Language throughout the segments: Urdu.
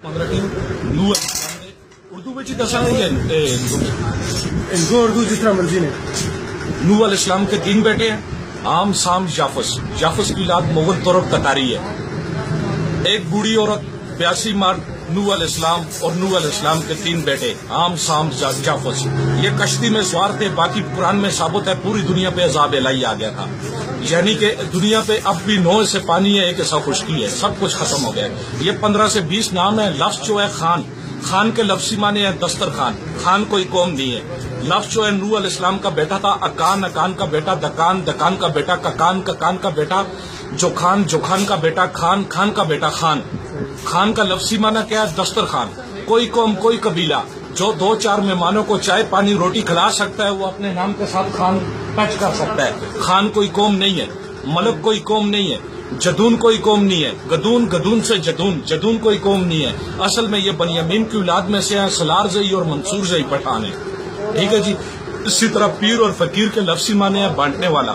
اردو میں دسا ہے ان کو اردو جس طرح مرضی نے. نوح علیہ السلام کے 3 بیٹے ہیں، عام، سام، جافس. جافس کی اولاد مغل ترک تتاری ہے. ایک بوڑھی عورت، 82 مرد، نوح علیہ السلام اور نوح علیہ السلام کے 3 بیٹے، عام، سام، جافس. یہ کشتی میں سوار تھے. باقی قرآن میں ثابت ہے پوری دنیا پہ عذاب الہی آ گیا تھا، یعنی کہ دنیا پہ اب بھی 9 سے پانی ہے، 1 ایسا خشکی ہے، سب کچھ ختم ہو گیا. یہ 15 سے 20 نام ہے. لفظ جو ہے خان، خان کے لفظی معنی ہے دسترخوان. خان کوئی قوم نہیں ہے. لفظ جو ہے نوح علیہ السلام کا بیٹا تھا اکان، اکان کا بیٹا دکان، دکان کا بیٹا ککان، ککان کا بیٹا جوخان، جوخان کا بیٹا خان، خان کا بیٹا خان. خان کا لفظی معنی کیا ہے؟ دسترخوان. کوئی قوم، کوئی قبیلہ جو 2-4 مہمانوں کو چائے پانی روٹی کھلا سکتا ہے وہ اپنے نام کے ساتھ خان ٹچ کر سکتا ہے. خان کوئی قوم نہیں ہے. ملک کوئی قوم نہیں ہے. جدون کوئی قوم نہیں ہے. گدون، گدون سے جدون، جدون کوئی قوم نہیں ہے. اصل میں یہ بنیامین کی اولاد میں سے ہیں. سلار زئی اور منصور زئی پٹھان ہے. ٹھیک ہے جی. اسی طرح پیر اور فقیر کے لفظی معنی ہے بانٹنے والا.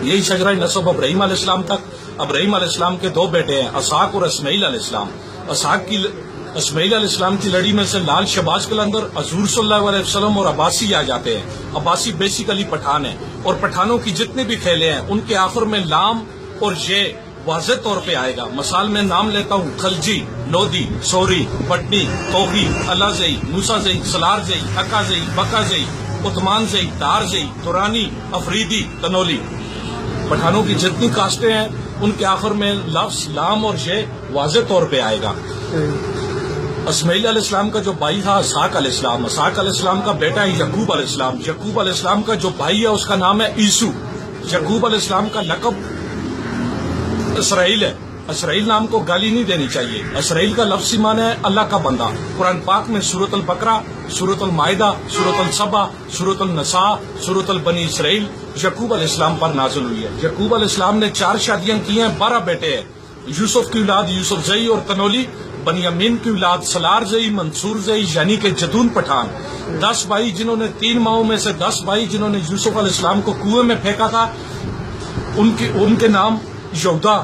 یہی شجرہ نسب ابراہیم علیہ السلام تک. ابراہیم علیہ السلام کے 2 بیٹے ہیں، اسحاق اور اسماعیل علیہ السلام. اسماعیل علیہ السلام کی لڑی میں سے لال شباز قلندر، حضور صلی اللہ علیہ وسلم اور عباسی آ جاتے ہیں. عباسی بیسیکلی پٹھان ہیں، اور پٹھانوں کی جتنے بھی کھیلے ہیں ان کے آخر میں لام اور یہ واضح طور پہ آئے گا. مثال میں نام لیتا ہوں: خلجی، لودھی، سوری، پٹنی، توخی، اللہ زئی، موسا زئی، سلار زئی، اکا زئی، بکا زئی، عثمان زئی، دار زئی، تورانی، افریدی، تنولی. پٹھانوں کی جتنی کاسٹیں ہیں ان کے آخر میں لفظ لام اور یہ واضح طور پہ آئے گا. اسماعیل علیہ السلام کا جو بھائی تھا اسحاق علیہ السلام. اسحاق علیہ السلام کا بیٹا ہے یعقوب علیہ السلام. یعقوب علیہ السلام کا جو بھائی ہے اس کا نام ہے عیسو. یعقوب علیہ السلام کا لقب اسرائیل ہے. اسرائیل نام کو گالی نہیں دینی چاہیے. اسرائیل کا لفظی معنی ہے اللہ کا بندہ. قرآن پاک میں سورۃ البقرہ، سورۃ المائدہ، سورۃ السبا، سورۃ النساء، سورۃ البنی اسرائیل یعقوب علیہ السلام پر نازل ہوئی ہے. یعقوب علیہ السلام نے 4 شادیاں کی ہیں، 12 بیٹے ہیں. یوسف کی اولاد یوسف زئی اور تنولی. بنیامین کی اولاد سلار زئی، منصور زئی یعنی کہ جدون پٹھان. 10 بھائی جنہوں نے 3 ماہوں میں سے 10 بھائی جنہوں نے یوسف علیہ السلام کو کنویں میں پھینکا تھا، ان کے نام یہودا،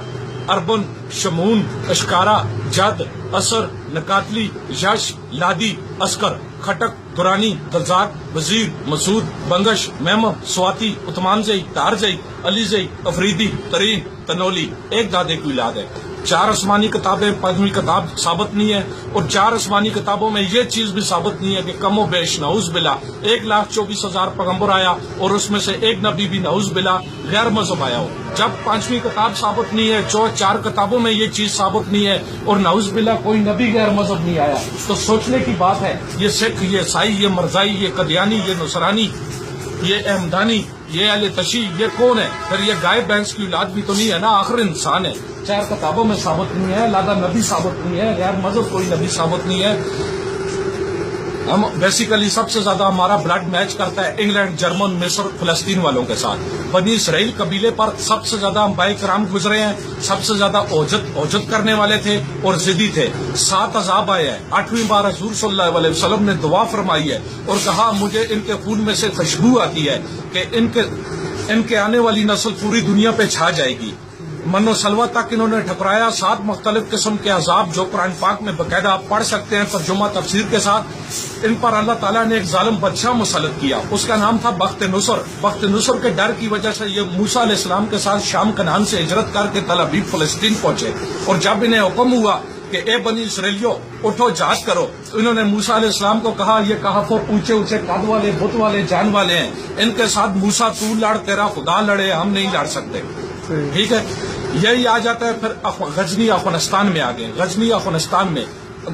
اربن، شمون، اشکارا، جد، اثر، نکاتلی، یش، لادی، اسکر، کھٹک، دورانی، دلزاق، وزیر، مسعود، بنگش، میمم، سواتی، عثمان زئی، تار زئی، علی زئی، افریدی، ترین، تنولی. ایک دادے کی اولاد ہے. 4 آسمانی کتابیں، 5ویں کتاب ثابت نہیں ہے. اور 4 آسمانی کتابوں میں یہ چیز بھی ثابت نہیں ہے کہ کم و بیش نعوذ باللہ 1,24,000 پیغمبر آیا اور اس میں سے ایک نبی بھی نعوذ باللہ غیر مذہب آیا ہو. جب 5ویں کتاب ثابت نہیں ہے، 4 کتابوں میں یہ چیز ثابت نہیں ہے اور نعوذ باللہ کوئی نبی غیر مذہب نہیں آیا، تو سوچنے کی بات ہے. یہ سکھ، یہ عیسائی، یہ مرزائی، یہ قدیانی، یہ نصرانی، یہ احمدانی، یہ اہل تشیع، یہ کون ہے؟ پھر یہ گائے بینس کی اولاد بھی تو نہیں ہے نا، آخر انسان ہے. 4 کتابوں میں ثابت نہیں ہے، لادہ نبی ثابت نہیں ہے، غیر مذہب کوئی نبی ثابت نہیں ہے. ہم بیسیکلی سب سے زیادہ ہمارا بلڈ میچ کرتا ہے انگلینڈ، جرمن، مصر، فلسطین والوں کے ساتھ. بنی اسرائیل قبیلے پر سب سے زیادہ انبیاء کرام گزرے ہیں. سب سے زیادہ اوجت کرنے والے تھے اور ضدی تھے. 7 عذاب آئے ہیں. 8ویں بار حضور صلی اللہ علیہ وسلم نے دعا فرمائی ہے اور کہا مجھے ان کے خون میں سے خوشبو آتی ہے کہ ان کے آنے والی نسل پوری دنیا پہ چھا جائے گی. من و سلوہ تک انہوں نے ٹھکرایا. 7 مختلف قسم کے عذاب جو قرآن پاک میں باقاعدہ آپ پڑھ سکتے ہیں ترجمہ تفسیر کے ساتھ. ان پر اللہ تعالیٰ نے ایک ظالم بادشاہ مسلط کیا، اس کا نام تھا بخت نصر. بخت نصر کے ڈر کی وجہ سے یہ موسیٰ علیہ السلام کے ساتھ شام کنعان سے ہجرت کر کے تل ابیب فلسطین پہنچے. اور جب انہیں حکم ہوا کہ اے بنی اسرائیلیو اٹھو جہاد کرو، تو انہوں نے موسیٰ علیہ السلام کو کہا یہ کہف اونچے اونچے قد والے، بت والے، جان والے ہیں، ان کے ساتھ موسیٰ تو لڑ، تیرا خدا لڑے، ہم نہیں لڑ سکتے. ٹھیک ہے. یہی آ جاتا ہے. پھر غزنی افغانستان میں آگے. غزنی افغانستان میں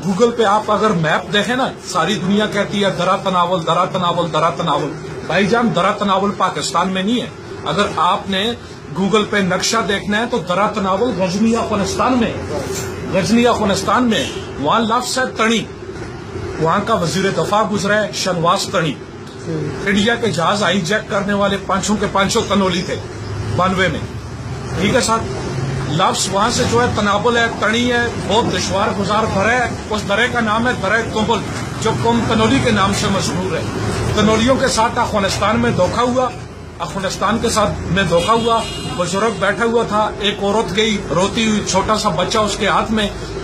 گوگل پہ آپ اگر میپ دیکھیں نا، ساری دنیا کہتی ہے درا تناول، درا تناول، درا تناول. بھائی جان درا تناول پاکستان میں نہیں ہے. اگر آپ نے گوگل پہ نقشہ دیکھنا ہے تو درا تناول غزنی افغانستان میں. غزنی افغانستان میں وہاں لفظ ہے تنی. وہاں کا وزیر دفاع گزرا ہے شنواس تنی. انڈیا کے جہاز آئی جیک کرنے والے 5 تنولی تھے 92 میں. ٹھیک ہے ساتھ. لفظ وہاں سے جو ہے تنابل ہے، تنی ہے، بہت دشوار گزار درہ ہے. اس درے کا نام ہے درہ تنبل جو قوم تنولی کے نام سے مشہور ہے. تنولیوں کے ساتھ افغانستان میں دھوکہ ہوا. افغانستان کے ساتھ میں دھوکہ ہوا. بزرگ بیٹھا ہوا تھا، ایک عورت گئی روتی ہوئی، چھوٹا سا بچہ اس کے ہاتھ میں.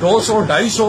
200-250